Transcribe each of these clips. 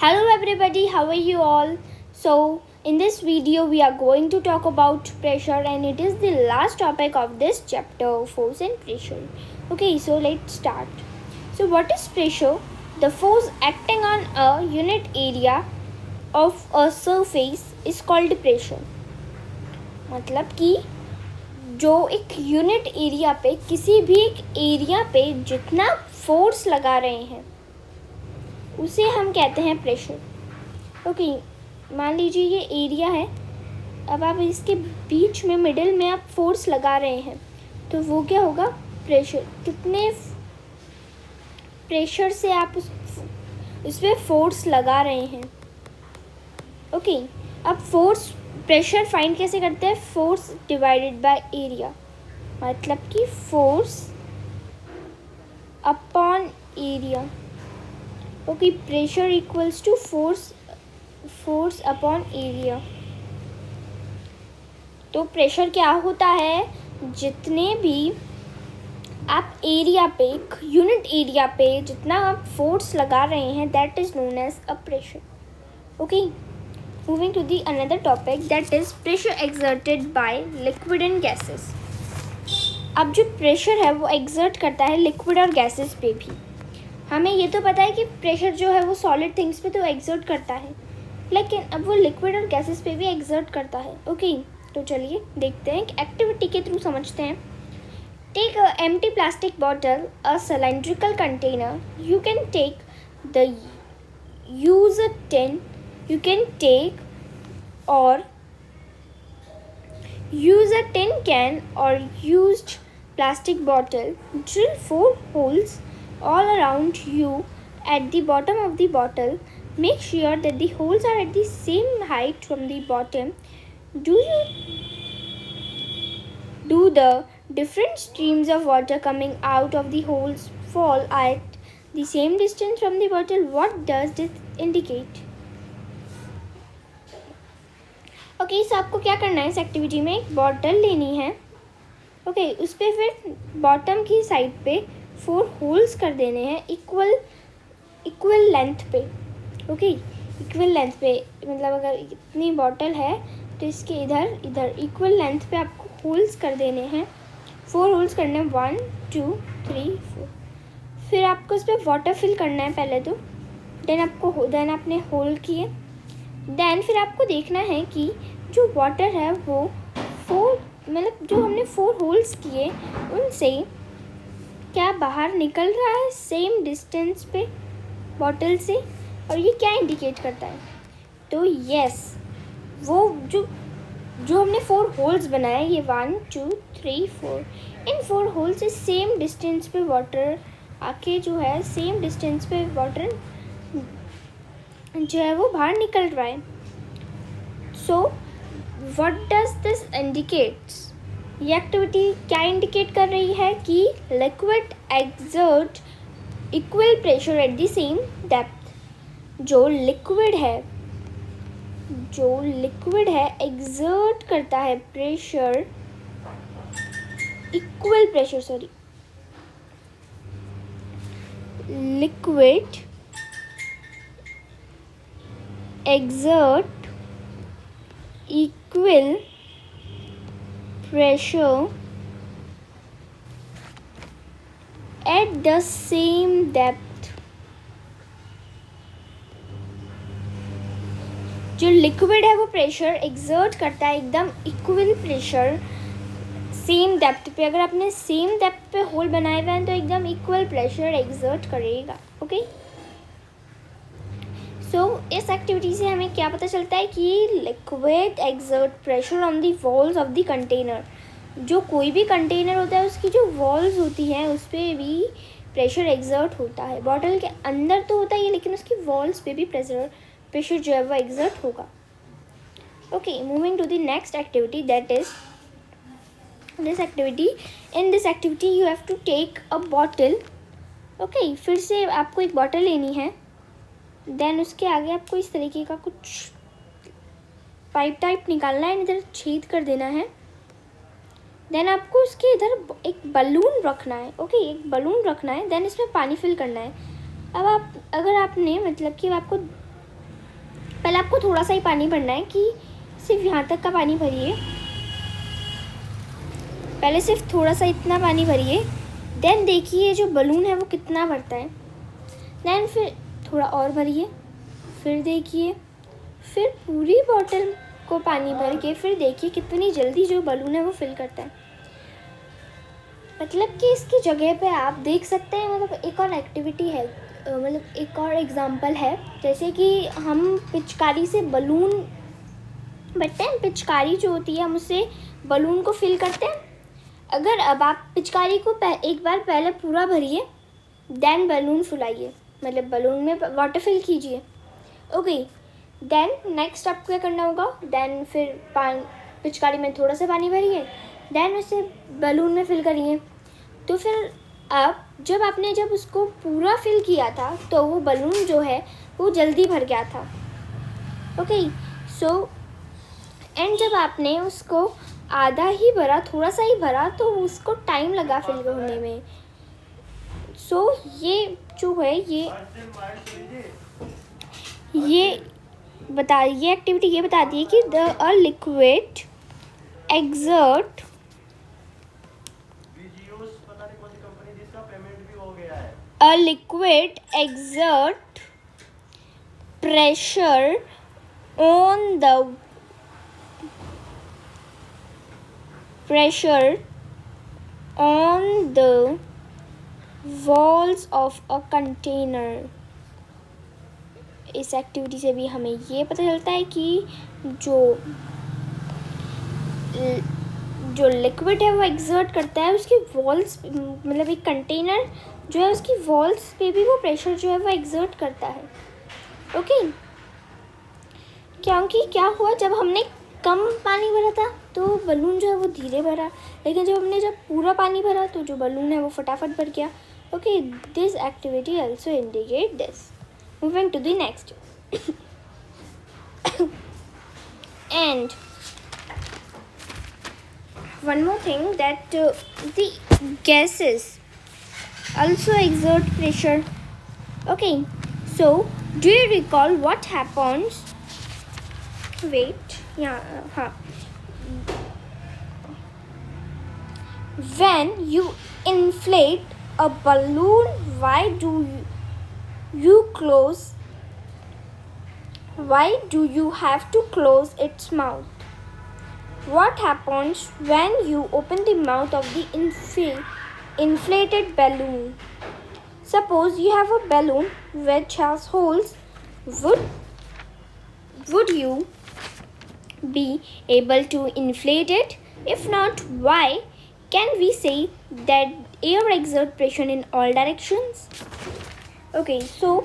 Hello everybody, how are you all? So in this video we are going to talk about pressure, and it is the last topic of this chapter, force and pressure. Okay, so let's start. So what is pressure? The force acting on a unit area of a surface is called pressure. मतलब कि जो एक unit area पे किसी भी एक area पे जितना फोर्स लगा रहे हैं उसे हम कहते हैं प्रेशर. ओके, मान लीजिए ये एरिया है. अब आप इसके बीच में मिडिल में आप फोर्स लगा रहे हैं तो वो क्या होगा? प्रेशर. कितने प्रेशर से आप उस पर फोर्स लगा रहे हैं. ओके, अब फोर्स प्रेशर फाइंड कैसे करते हैं? Force divided by area. मतलब कि force upon area. Okay, pressure equals to force upon area. तो प्रेशर क्या होता है? जितने भी आप एरिया पे, यूनिट एरिया पे जितना आप फोर्स लगा रहे हैं, that is known as a pressure. Okay, moving to the another topic, that is pressure exerted by liquid and gases. अब जो प्रेशर है वो एक्सर्ट करता है लिक्विड और गैसेस पे भी. हमें ये तो पता है कि प्रेशर जो है वो सॉलिड थिंग्स पे तो एक्सर्ट करता है, लेकिन अब वो लिक्विड और गैसेस पे भी एक्सर्ट करता है. ओके, तो चलिए देखते हैं कि एक्टिविटी के थ्रू समझते हैं. Take a empty plastic bottle, a cylindrical container. You can take the use a tin. You can take or use a tin can or used plastic bottle. Drill 4 holes all around you at the bottom of the bottle. Make sure that the holes are at the same height from the bottom. Do the different streams of water coming out of the holes fall at the same distance from the bottle? What does this indicate? Okay, so आपको क्या करना है? इस activity में एक bottle लेनी है. Okay, उस पर फिर बॉटम की साइड पे 4 होल्स कर देने हैं इक्वल लेंथ पे. ओके, इक्वल लेंथ पे मतलब अगर इतनी बॉटल है तो इसके इधर इक्वल लेंथ पे आपको होल्स कर देने हैं. 4 होल्स करने हैं, 1 2 3 4. फिर आपको उस पर वाटर फिल करना है पहले तो. देन आपने होल किए. देन फिर आपको देखना है कि जो वाटर है वो 4 मतलब जो हमने 4 होल्स किए उनसे क्या बाहर निकल रहा है सेम डिस्टेंस पे बॉटल से. और ये क्या इंडिकेट करता है? तो यस, वो जो हमने 4 होल्स बनाए, ये 1 2 3 4, इन 4 होल से सेम डिस्टेंस पे वाटर आके जो है सेम डिस्टेंस पे वाटर जो है वो बाहर निकल रहा है. So what does this indicates? ये एक्टिविटी क्या इंडिकेट कर रही है कि liquid exert equal pressure at the same depth. जो लिक्विड है एक्सर्ट करता है pressure, equal pressure, sorry, liquid exert equal pressure at the same depth. जो लिक्विड है वो प्रेशर एक्सर्ट करता है एकदम इक्वल प्रेशर सेम डेप्थ पे. अगर आपने सेम डेप्थ पे होल बनाए हुए हैं तो एकदम इक्वल प्रेशर एक्सर्ट करेगा. ओके, सो इस एक्टिविटी से हमें क्या पता चलता है कि liquid exert pressure on the walls of the container. जो कोई भी कंटेनर होता है उसकी जो वॉल्स होती हैं उस पर भी प्रेशर एक्सर्ट होता है. बॉटल के अंदर तो होता ही है लेकिन उसकी वॉल्स पे भी प्रेशर जो है वो एक्सर्ट होगा. Okay, moving to the next activity, that is this activity. In this activity you have to take a bottle. Okay, फिर से आपको एक बॉटल लेनी है. देन उसके आगे आपको इस तरीके का कुछ पाइप टाइप निकालना है, इधर छेद कर देना है. देन आपको उसके इधर एक बलून रखना है. ओके, एक बलून रखना है. देन इसमें पानी फिल करना है. अब अगर आपने मतलब कि आपको पहले आपको थोड़ा सा ही पानी भरना है कि सिर्फ यहाँ तक का पानी भरिए, पहले सिर्फ थोड़ा सा इतना पानी भरिए। देन देखिए जो बलून है वो कितना भरता है। देन फिर थोड़ा और भरिए, फिर देखिए, फिर पूरी बॉटल को पानी भर के फिर देखिए कितनी जल्दी जो बलून है वो फिल करता है। मतलब कि इसकी जगह पे आप देख सकते हैं, मतलब एक और एक्टिविटी है, मतलब एक और एग्जांपल है। जैसे कि हम पिचकारी से बलून भरते हैं, पिचकारी जो होती है हम उससे बलून को फिल करते हैं। अगर अब आप पिचकारी को एक बार पहले पूरा भरिए, देन बलून फुलाइए, मतलब बलून में वाटर फिल कीजिए। ओके, देन नेक्स्ट आपको क्या करना होगा, देन फिर पिचकारी में थोड़ा सा पानी भरिए, देन उसे बलून में फिल करिए। तो फिर अब जब उसको पूरा फिल किया था तो वो बलून जो है वो जल्दी भर गया था। ओके, सो एंड जब आपने उसको आधा ही भरा, थोड़ा सा ही भरा, तो उसको टाइम लगा फिल होने में। सो ये जो है ये एक्टिविटी ये बताती है कि a liquid exert pressure on the walls of a container। इस एक्टिविटी से भी हमें ये पता चलता है कि जो लिक्विड है वो एक्सर्ट करता है उसकी वॉल्स, मतलब एक कंटेनर जो है उसकी वॉल्स पे भी वो प्रेशर जो है वो एक्सर्ट करता है। ओके, क्योंकि क्या हुआ, जब हमने कम पानी भरा था तो बलून जो है वो धीरे भरा, लेकिन जब पूरा पानी भरा तो जो बलून है वो फटाफट भर गया। Okay, this activity also indicate this. Moving to the next and one more thing, that the gases also exert pressure. Okay, so do you recall what happens, wait, when you inflate a balloon, why do you have to close its mouth? What happens when you open the mouth of the inflated balloon? Suppose you have a balloon which has holes. Would you be able to inflate it? If not, why? Can we say that air exerts pressure in all directions? Okay, so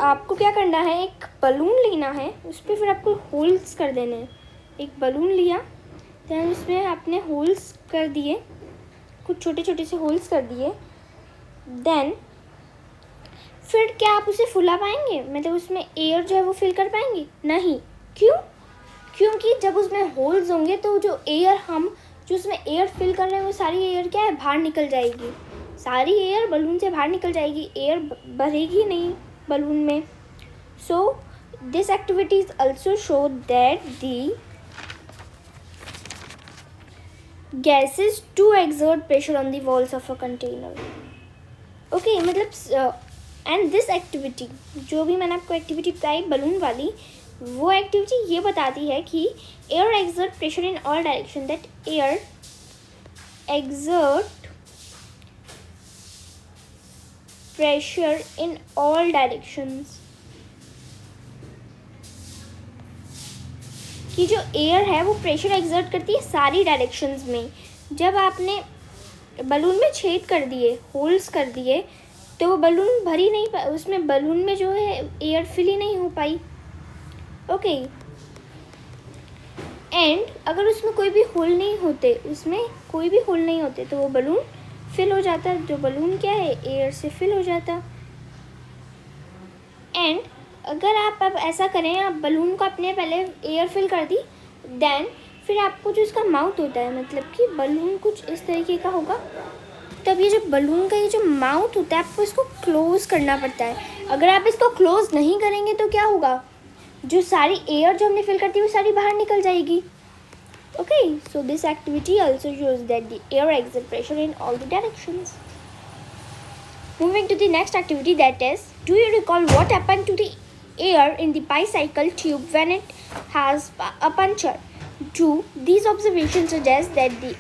आपको क्या करना है, एक balloon लेना है, उस पर फिर आपको होल्स कर देने हैं। एक बलून लिया, देन उसमें आपने होल्स कर दिए, कुछ छोटे छोटे से होल्स कर दिए। देन फिर क्या आप उसे फुला पाएंगे, मतलब उसमें एयर जो है वो फिल कर पाएंगे? नहीं। क्यों? क्योंकि जब उसमें होल्स होंगे तो जो उसमें एयर फिल कर रहे हैं वो सारी एयर क्या है, बाहर निकल जाएगी। सारी एयर बलून से बाहर निकल जाएगी, एयर भरेगी नहीं बलून में। So this activities also show that the gases do exert pressure on the walls of a container. Okay, मतलब एंड दिस एक्टिविटी, जो भी मैंने आपको एक्टिविटी बताई बलून वाली, वो एक्टिविटी ये बताती है कि air exert pressure in all direction, that air exert pressure in all directions, कि जो एयर है वो प्रेशर एक्सर्ट करती है सारी डायरेक्शंस में। जब आपने बलून में छेद कर दिए, होल्स कर दिए, तो वो बलून भरी नहीं, उसमें बलून में जो है एयर फिल ही नहीं हो पाई। ओके, एंड अगर उसमें कोई भी होल नहीं होते तो वो बलून फिल हो जाता, जो बलून क्या है, एयर से फिल हो जाता। एंड अगर आप अब ऐसा करें, आप बलून को अपने पहले एयर फिल कर दी, देन फिर आपको जो इसका माउथ होता है, मतलब कि बलून कुछ इस तरीके का होगा, तब ये जो बलून का ये जो माउथ होता है आपको इसको क्लोज़ करना पड़ता है। अगर आप इसको क्लोज़ नहीं करेंगे तो क्या होगा, जो सारी एयर जो हमने फिल करती है वो सारी बाहर निकल जाएगी. Okay, so this activity also shows that the air exerts pressure in all the directions. Moving to the next activity, that is, do you recall what happened to the air in the bicycle tube when it has a puncture? Two, these observations suggest that the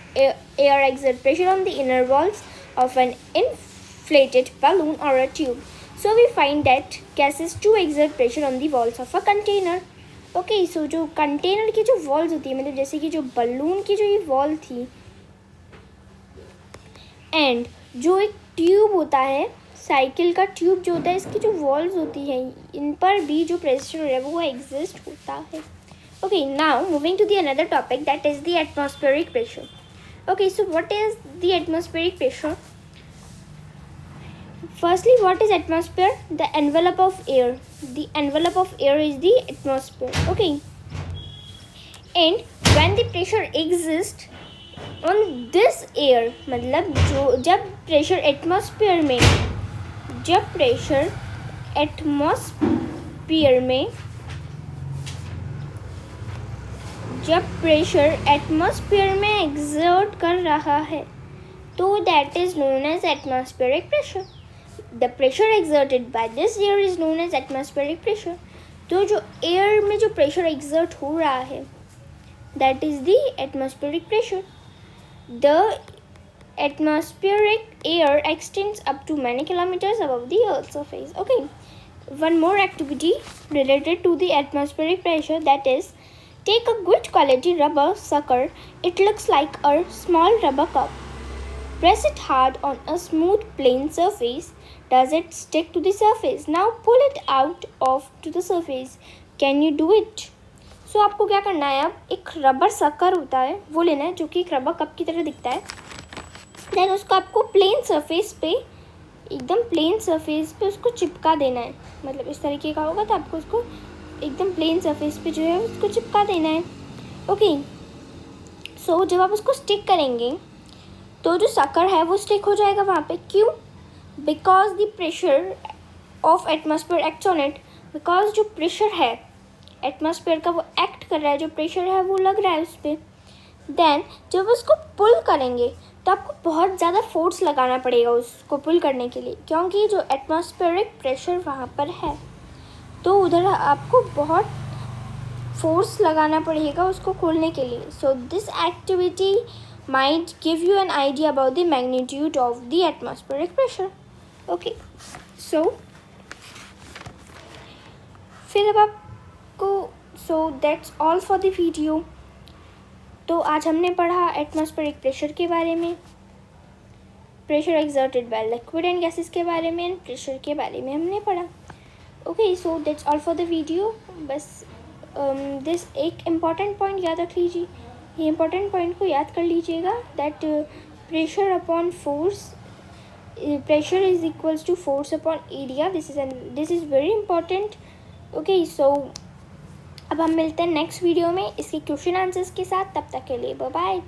air exerts pressure on the inner walls of an inflated balloon or a tube. So we find that gases too exert pressure on the walls of a container. Okay, so जो container की जो walls होती है, मतलब जैसे कि जो balloon की जो ये वॉल थी, एंड जो एक ट्यूब होता है, साइकिल का ट्यूब जो होता है, इसकी जो वॉल्स होती हैं, इन पर भी जो प्रेशर है वो एग्जिस्ट होता है. Okay, now moving to the another topic, that is the atmospheric pressure. Okay, so what is the atmospheric pressure? Firstly, what is atmosphere? The envelope of air. The envelope of air is the atmosphere. Okay. And when the pressure exists on this air, मतलब जो जब pressure atmosphere में exert कर रहा है, तो that is known as atmospheric pressure. The pressure exerted by this air is known as atmospheric pressure. तो जो air में जो pressure exert हो रहा है, that is the atmospheric pressure. The atmospheric air extends up to many kilometers above the Earth's surface. Okay, one more activity related to the atmospheric pressure, that is, take a good quality rubber sucker. It looks like a small rubber cup. Press it hard on a smooth plain surface. Does it stick to the surface? Now pull it out of to the surface. Can you do it? So आपको क्या करना है, अब एक rubber sucker होता है वो लेना है, जो कि एक रबर कप की तरह दिखता है. देन उसको आपको प्लेन सरफेस पे, एकदम प्लेन सरफेस पे उसको चिपका देना है. मतलब इस तरीके का होगा, तो आपको उसको एकदम प्लेन सरफेस पे जो है उसको चिपका देना है. ओके, सो जब आप उसको स्टिक करेंगे तो जो सकर है वो स्टिक हो जाएगा वहाँ पे. क्यों? Because the pressure of atmosphere acts on it. Because जो प्रेशर है एटमॉस्फेयर का वो एक्ट कर रहा है, जो प्रेशर है वो लग रहा है उस पर. देन जब उसको पुल करेंगे तो आपको बहुत ज़्यादा फोर्स लगाना पड़ेगा उसको पुल करने के लिए, क्योंकि जो एटमॉस्फेरिक प्रेशर वहाँ पर है, तो उधर आपको बहुत फोर्स लगाना पड़ेगा उसको खोलने के लिए. So this activity might give you an idea about the magnitude of the atmospheric pressure. Okay, so फिर अब आपको, so that's all for the video. तो आज हमने पढ़ा एटमॉस्फेरिक प्रेशर के बारे में, pressure exerted by liquid and gases के बारे में, एंड प्रेशर के बारे में हमने पढ़ा. Okay, so that's all for the video. बस दिस एक इम्पॉर्टेंट पॉइंट याद रख लीजिए, ये इम्पॉर्टेंट पॉइंट को याद कर लीजिएगा, that pressure upon force, pressure is equals to force upon area. This is very important. Okay, so अब हम मिलते हैं नेक्स्ट वीडियो में इसके क्वेश्चन आंसर्स के साथ. तब तक के लिए बाय बाय.